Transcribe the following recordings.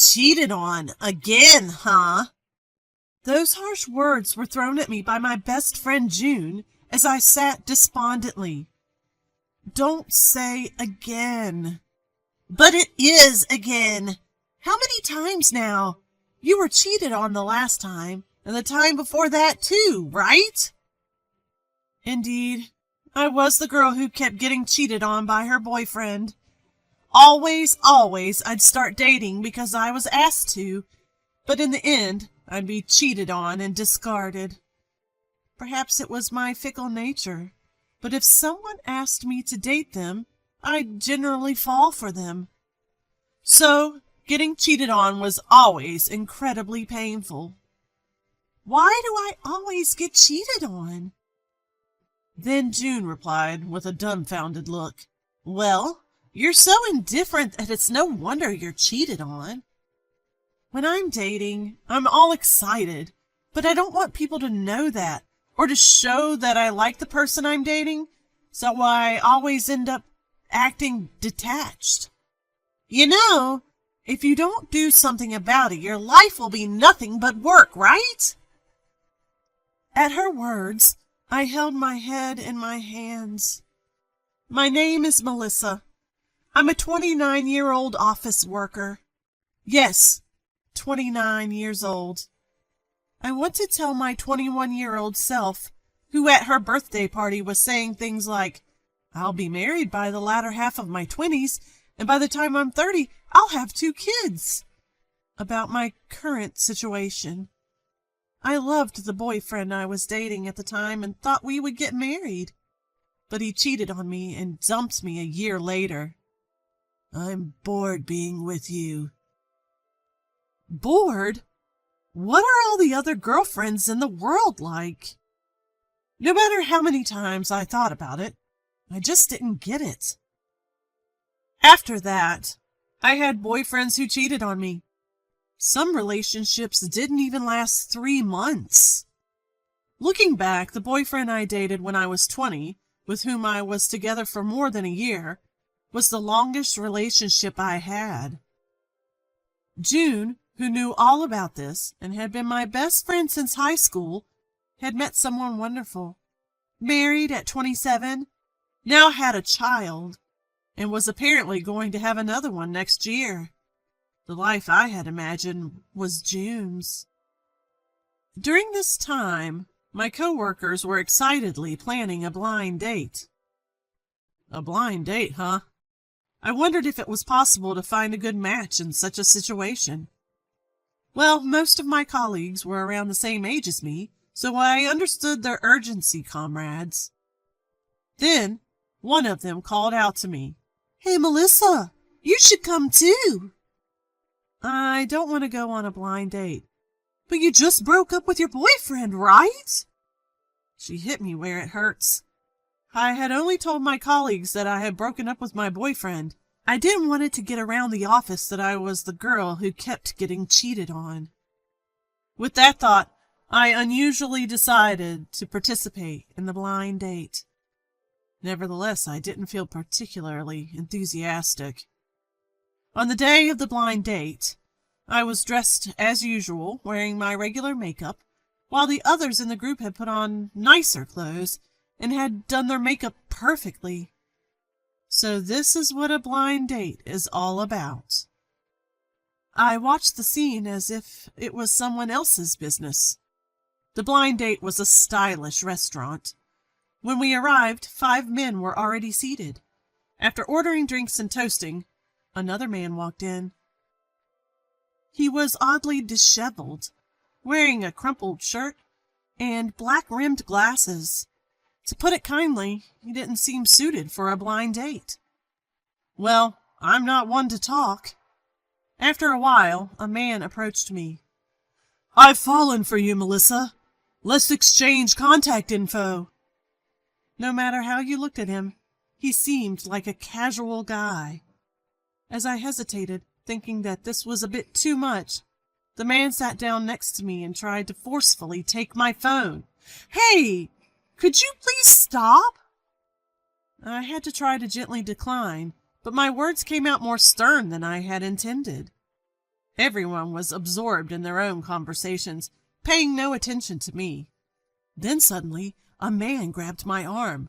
Cheated on again, huh? Those harsh words were thrown at me by my best friend June as I sat despondently. Don't say again. But it is again. How many times now? You were cheated on the last time, and the time before that too, right? Indeed, I was the girl who kept getting cheated on by her boyfriend. Always, I'd start dating because I was asked to, but in the end, I'd be cheated on and discarded. Perhaps it was my fickle nature, but if someone asked me to date them, I'd generally fall for them. So, getting cheated on was always incredibly painful. Why do I always get cheated on? Then June replied with a dumbfounded look. Well, you're so indifferent that it's no wonder you're cheated on. When I'm dating, I'm all excited, but I don't want people to know that or to show that I like the person I'm dating, so I always end up acting detached. You know, if you don't do something about it, your life will be nothing but work, right? At her words, I held my head in my hands. My name is Melissa. I'm a 29-year-old office worker. Yes, 29 years old. I want to tell my 21-year-old self, who at her birthday party was saying things like, I'll be married by the latter half of my 20s, and by the time I'm 30, I'll have 2 kids, about my current situation. I loved the boyfriend I was dating at the time and thought we would get married, but he cheated on me and dumped me a year later. I'm bored being with you. Bored? What are all the other girlfriends in the world like? No matter how many times I thought about it, I just didn't get it. After that, I had boyfriends who cheated on me. Some relationships didn't even last 3 months. Looking back, the boyfriend I dated when I was 20, with whom I was together for more than a year, was the longest relationship I had. June, who knew all about this and had been my best friend since high school, had met someone wonderful, married at 27, now had a child, and was apparently going to have another one next year. The life I had imagined was June's. During this time, my coworkers were excitedly planning a blind date. A blind date, huh? I wondered if it was possible to find a good match in such a situation. Well, most of my colleagues were around the same age as me, so I understood their urgency, comrades. Then, one of them called out to me, Hey, Melissa, you should come too. I don't want to go on a blind date. But you just broke up with your boyfriend, right? She hit me where it hurts. I had only told my colleagues that I had broken up with my boyfriend. I didn't want it to get around the office that I was the girl who kept getting cheated on. With that thought, I unusually decided to participate in the blind date. Nevertheless, I didn't feel particularly enthusiastic. On the day of the blind date, I was dressed as usual, wearing my regular makeup, while the others in the group had put on nicer clothes and had done their makeup perfectly. So this is what a blind date is all about. I watched the scene as if it was someone else's business. The blind date was a stylish restaurant. When we arrived, 5 men were already seated. After ordering drinks and toasting, another man walked in. He was oddly disheveled, wearing a crumpled shirt and black-rimmed glasses. To put it kindly, he didn't seem suited for a blind date. Well, I'm not one to talk. After a while, a man approached me. I've fallen for you, Melissa. Let's exchange contact info. No matter how you looked at him, he seemed like a casual guy. As I hesitated, thinking that this was a bit too much, the man sat down next to me and tried to forcefully take my phone. Hey, could you please stop? I had to try to gently decline, but my words came out more stern than I had intended. Everyone was absorbed in their own conversations, paying no attention to me. Then suddenly, a man grabbed my arm.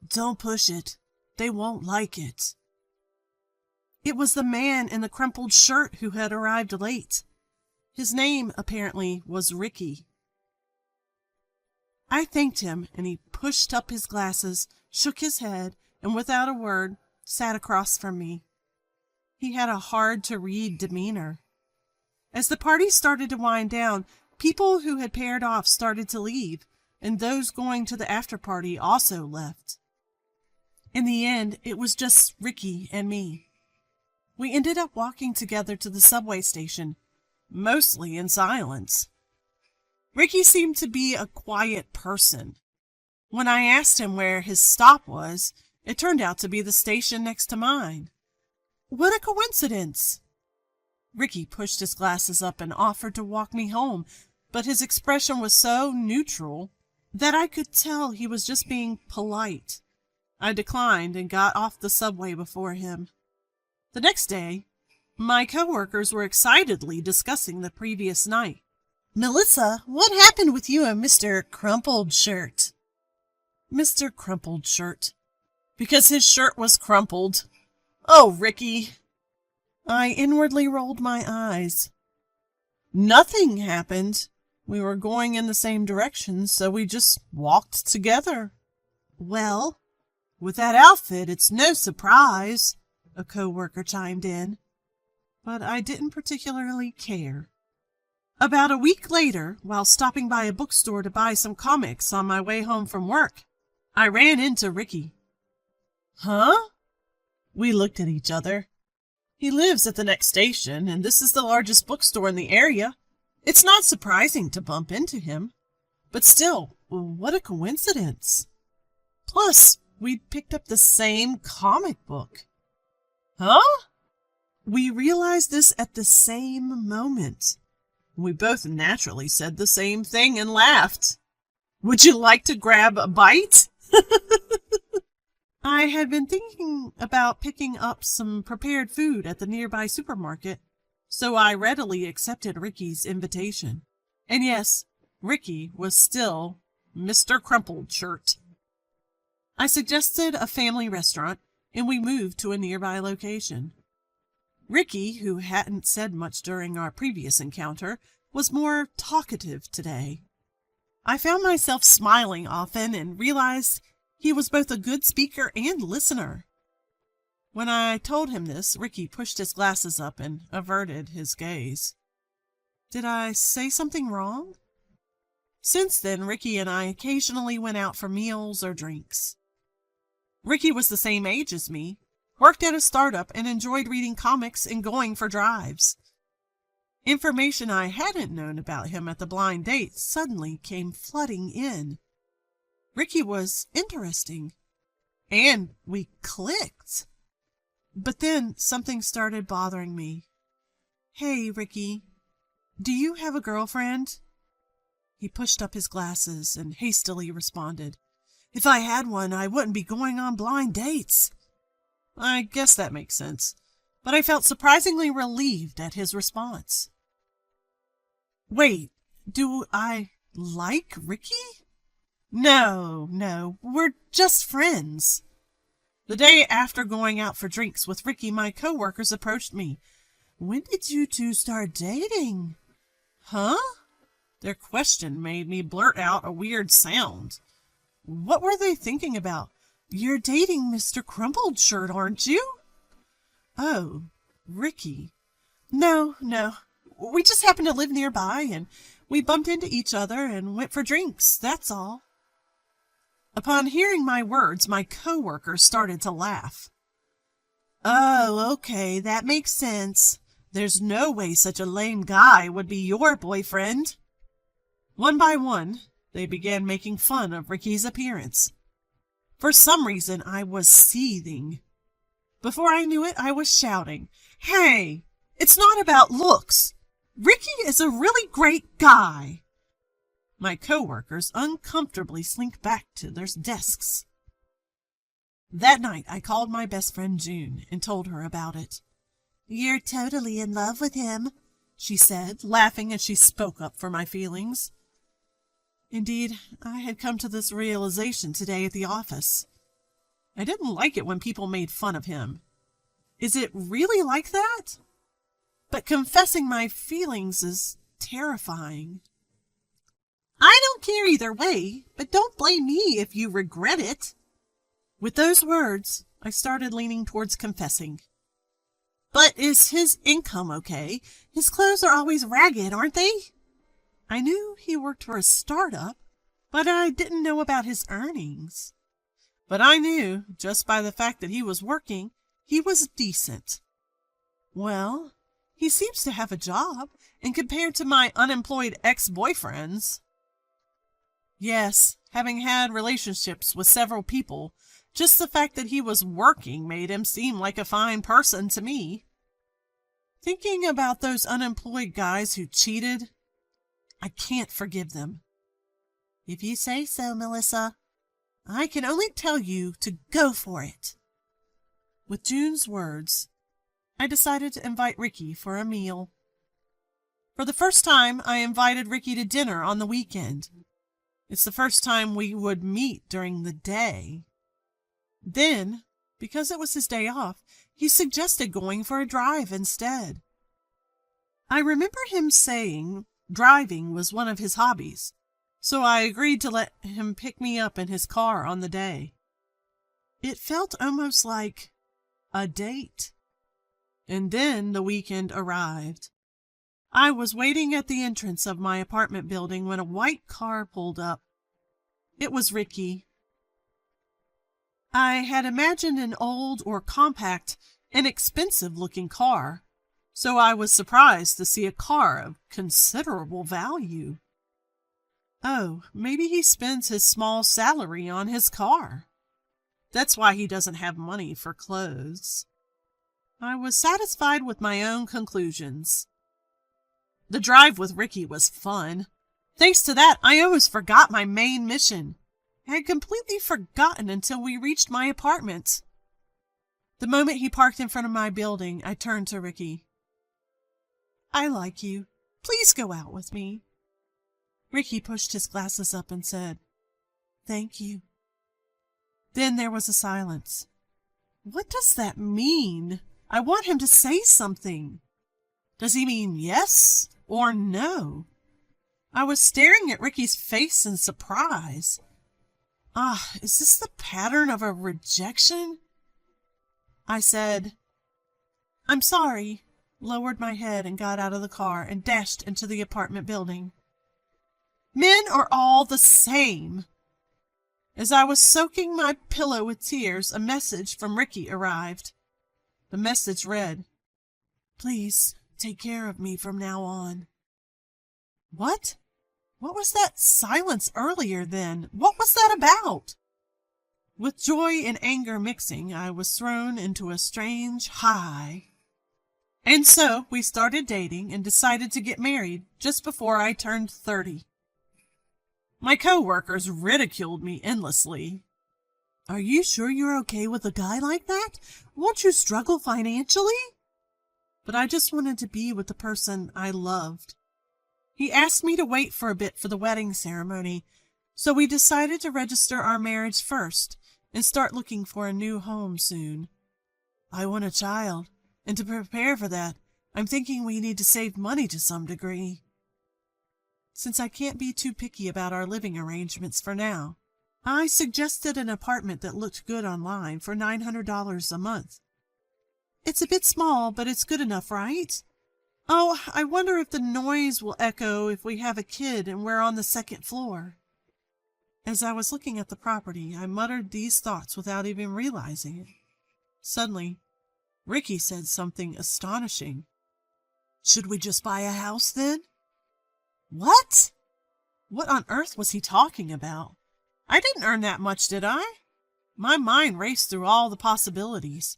"Don't push it. They won't like it." It was the man in the crumpled shirt who had arrived late. His name, apparently, was Ricky. I thanked him, and he pushed up his glasses, shook his head, and without a word, sat across from me. He had a hard-to-read demeanor. As the party started to wind down, people who had paired off started to leave, and those going to the after-party also left. In the end, it was just Ricky and me. We ended up walking together to the subway station, mostly in silence. Ricky seemed to be a quiet person. When I asked him where his stop was, it turned out to be the station next to mine. What a coincidence! Ricky pushed his glasses up and offered to walk me home, but his expression was so neutral that I could tell he was just being polite. I declined and got off the subway before him. The next day, my coworkers were excitedly discussing the previous night. "Melissa, what happened with you and Mr. Crumpled Shirt?" Mr. Crumpled Shirt. Because his shirt was crumpled. Oh, Ricky! I inwardly rolled my eyes. Nothing happened. We were going in the same direction, so we just walked together. Well, with that outfit, it's no surprise, a coworker chimed in. But I didn't particularly care. About a week later, while stopping by a bookstore to buy some comics on my way home from work, I ran into Ricky. Huh? We looked at each other. He lives at the next station, and this is the largest bookstore in the area. It's not surprising to bump into him. But still, what a coincidence. Plus, we'd picked up the same comic book. Huh? We realized this at the same moment. We both naturally said the same thing and laughed. Would you like to grab a bite? I had been thinking about picking up some prepared food at the nearby supermarket, so I readily accepted Ricky's invitation. And yes, Ricky was still Mr. Crumpled Shirt. I suggested a family restaurant, and we moved to a nearby location. Ricky, who hadn't said much during our previous encounter, was more talkative today. I found myself smiling often and realized he was both a good speaker and listener. When I told him this, Ricky pushed his glasses up and averted his gaze. Did I say something wrong? Since then, Ricky and I occasionally went out for meals or drinks. Ricky was the same age as me, worked at a startup, and enjoyed reading comics and going for drives. Information I hadn't known about him at the blind date suddenly came flooding in. Ricky was interesting, and we clicked. But then something started bothering me. Hey, Ricky, do you have a girlfriend? He pushed up his glasses and hastily responded. If I had one, I wouldn't be going on blind dates. I guess that makes sense, but I felt surprisingly relieved at his response. Wait, do I like Ricky? No, we're just friends. The day after going out for drinks with Ricky, my coworkers approached me. When did you two start dating? Huh? Their question made me blurt out a weird sound. What were they thinking about? You're dating Mr. Crumpled Shirt, aren't you? Oh, Ricky. No. We just happened to live nearby, and we bumped into each other and went for drinks, that's all. Upon hearing my words, my coworker started to laugh. Oh, okay, that makes sense. There's no way such a lame guy would be your boyfriend. One by one, they began making fun of Ricky's appearance. For some reason, I was seething. Before I knew it, I was shouting, Hey, it's not about looks. Ricky is a really great guy. My coworkers uncomfortably slinked back to their desks. That night, I called my best friend June and told her about it. You're totally in love with him. she said, laughing as she spoke up for my feelings. Indeed, I had come to this realization today at the office. I didn't like it when people made fun of him. Is it really like that? But confessing my feelings is terrifying. I don't care either way, but don't blame me if you regret it. With those words, I started leaning towards confessing. But is his income okay? His clothes are always ragged, aren't they? I knew he worked for a startup, but I didn't know about his earnings. But I knew, just by the fact that he was working, he was decent. Well, he seems to have a job, and compared to my unemployed ex-boyfriends. Yes, having had relationships with several people, just the fact that he was working made him seem like a fine person to me. Thinking about those unemployed guys who cheated, I can't forgive them. If you say so, Melissa, I can only tell you to go for it. With June's words, I decided to invite Ricky for a meal. For the first time, I invited Ricky to dinner on the weekend. It's the first time we would meet during the day. Then, because it was his day off, he suggested going for a drive instead. I remember him saying driving was one of his hobbies, so I agreed to let him pick me up in his car on the day. It felt almost like a date. And then the weekend arrived. I was waiting at the entrance of my apartment building when a white car pulled up. It was Ricky. I had imagined an old or compact, inexpensive-looking car, so I was surprised to see a car of considerable value. Oh, maybe he spends his small salary on his car. That's why he doesn't have money for clothes. I was satisfied with my own conclusions. The drive with Ricky was fun. Thanks to that, I almost forgot my main mission. I had completely forgotten until we reached my apartment. The moment he parked in front of my building, I turned to Ricky. I like you. Please go out with me. Ricky pushed his glasses up and said, Thank you. Then there was a silence. What does that mean? I want him to say something. Does he mean yes or no? I was staring at Ricky's face in surprise. Is this the pattern of a rejection? I said, I'm sorry, lowered my head and got out of the car and dashed into the apartment building. Men are all the same. As I was soaking my pillow with tears, a message from Ricky arrived. The message read, Please take care of me from now on. What? What was that silence earlier then? What was that about? With joy and anger mixing, I was thrown into a strange high. And so we started dating and decided to get married just before I turned 30. My co-workers ridiculed me endlessly. Are you sure you're okay with a guy like that? Won't you struggle financially? But I just wanted to be with the person I loved. He asked me to wait for a bit for the wedding ceremony, so we decided to register our marriage first and start looking for a new home soon. I want a child, and to prepare for that, I'm thinking we need to save money to some degree. Since I can't be too picky about our living arrangements for now, I suggested an apartment that looked good online for $900 a month. It's a bit small, but it's good enough, right? Oh, I wonder if the noise will echo if we have a kid and we're on the second floor. As I was looking at the property, I muttered these thoughts without even realizing it. Suddenly, Ricky said something astonishing. Should we just buy a house then? What? What on earth was he talking about? I didn't earn that much, did I? My mind raced through all the possibilities.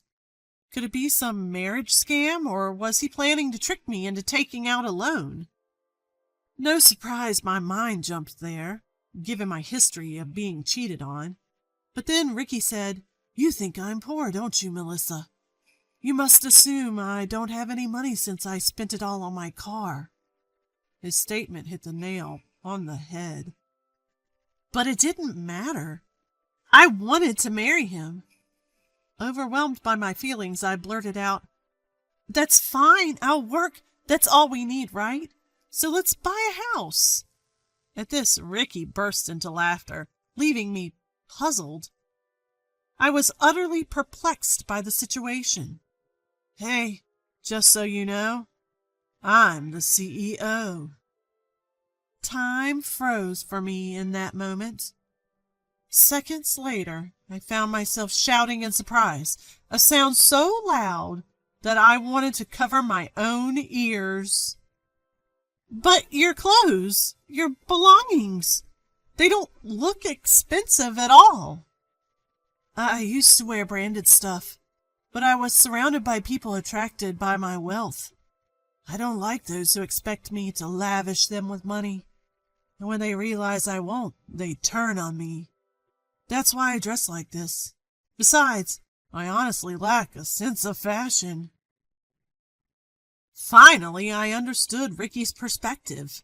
Could it be some marriage scam, or was he planning to trick me into taking out a loan? No surprise my mind jumped there, given my history of being cheated on. But then Ricky said, You think I'm poor, don't you, Melissa? You must assume I don't have any money since I spent it all on my car." His statement hit the nail on the head. But it didn't matter. I wanted to marry him. Overwhelmed by my feelings, I blurted out, "That's fine, I'll work. That's all we need, right? So let's buy a house." At this, Ricky burst into laughter, leaving me puzzled. I was utterly perplexed by the situation. "Hey, just so you know, I'm the CEO." Time froze for me in that moment. Seconds later, I found myself shouting in surprise, a sound so loud that I wanted to cover my own ears. "But your clothes, your belongings, they don't look expensive at all." "I used to wear branded stuff, but I was surrounded by people attracted by my wealth. I don't like those who expect me to lavish them with money, and when they realize I won't, they turn on me. That's why I dress like this. Besides, I honestly lack a sense of fashion." Finally, I understood Ricky's perspective.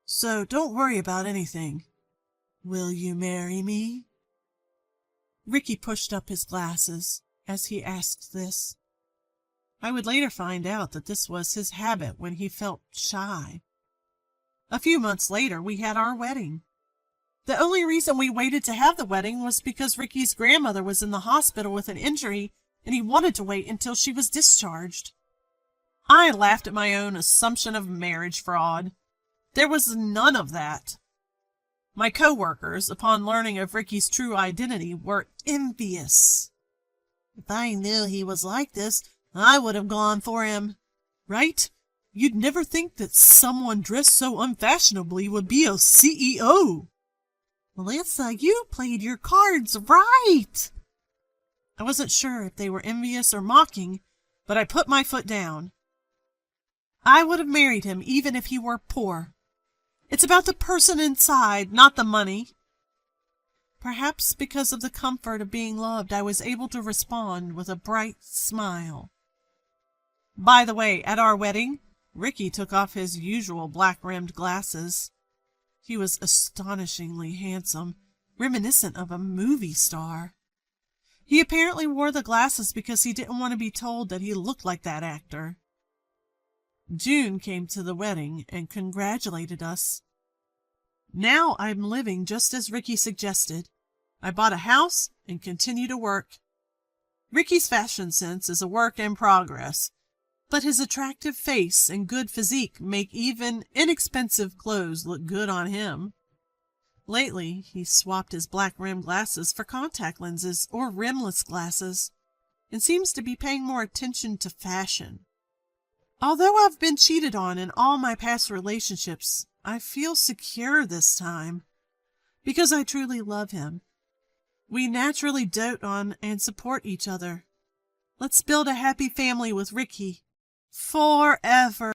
"So don't worry about anything. Will you marry me?" Ricky pushed up his glasses as he asked this. I would later find out that this was his habit when he felt shy. A few months later, we had our wedding. The only reason we waited to have the wedding was because Ricky's grandmother was in the hospital with an injury, and he wanted to wait until she was discharged. I laughed at my own assumption of marriage fraud. There was none of that. My co-workers, upon learning of Ricky's true identity, were envious. "If I knew he was like this, I would have gone for him." "Right? You'd never think that someone dressed so unfashionably would be a CEO." "Melissa, you played your cards right." I wasn't sure if they were envious or mocking, but I put my foot down. I would have married him even if he were poor. It's about the person inside, not the money. Perhaps because of the comfort of being loved, I was able to respond with a bright smile. By the way, at our wedding, Ricky took off his usual black-rimmed glasses. He was astonishingly handsome, reminiscent of a movie star. He apparently wore the glasses because he didn't want to be told that he looked like that actor. June came to the wedding and congratulated us. Now I'm living just as Ricky suggested. I bought a house and continue to work. Ricky's fashion sense is a work in progress, but his attractive face and good physique make even inexpensive clothes look good on him. Lately, he swapped his black-rimmed glasses for contact lenses or rimless glasses, and seems to be paying more attention to fashion. Although I've been cheated on in all my past relationships, I feel secure this time, because I truly love him. We naturally dote on and support each other. Let's build a happy family with Ricky. Forever.